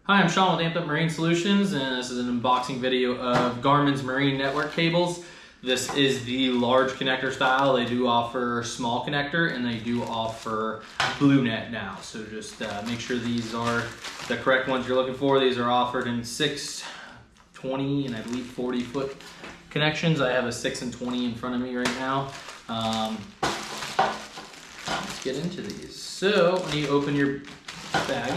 Hi, I'm Sean with Amped Up Marine Solutions, and this is an unboxing video of Garmin's marine network cables. This is the large connector style. They do offer small connector, and they do offer blue net now. So just make sure these are the correct ones you're looking for. These are offered in 6, 20, and I believe 40-foot connections. I have a 6 and 20 in front of me right now. Let's get into these. So when you open your bag,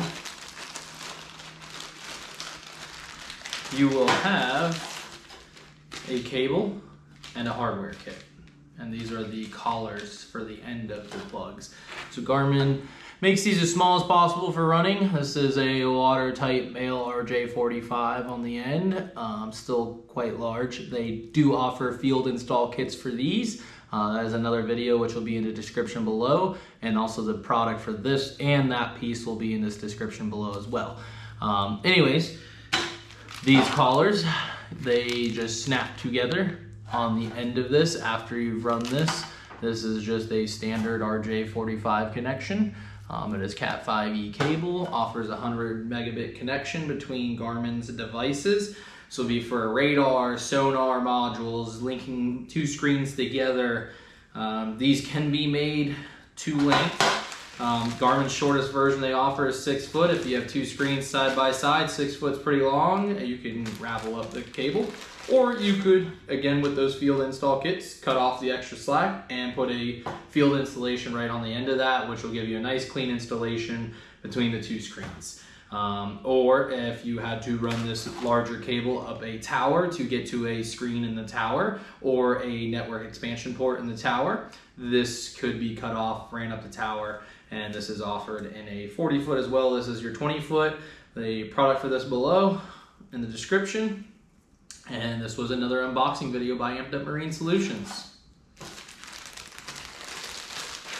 you will have a cable and a hardware kit. And these are the collars for the end of the plugs. So Garmin makes these as small as possible for running. This is a watertight male RJ45 on the end, still quite large. They do offer field install kits for these. That is another video which will be in the description below, and also the product for this and that piece will be in this description below as well. Anyways, these collars, they just snap together on the end of this after you've run this. This is just a standard RJ45 connection. It is Cat 5e cable, offers a 100 megabit connection between Garmin's devices. So it'll be for radar, sonar modules, linking two screens together. These can be made to length. Garmin's shortest version they offer is 6 foot. If you have two screens side by side, 6 foot's pretty long. You can ravel up the cable. Or you could, again with those field install kits, cut off the extra slack and put a field installation right on the end of that, which will give you a nice clean installation between the two screens. Or if you had to run this larger cable up a tower to get to a screen in the tower or a network expansion port in the tower, this could be cut off, ran up the tower, and this is offered in a 40 foot as well. This is your 20 foot. The product for this below in the description. And this was another unboxing video by Amped Up Marine Solutions.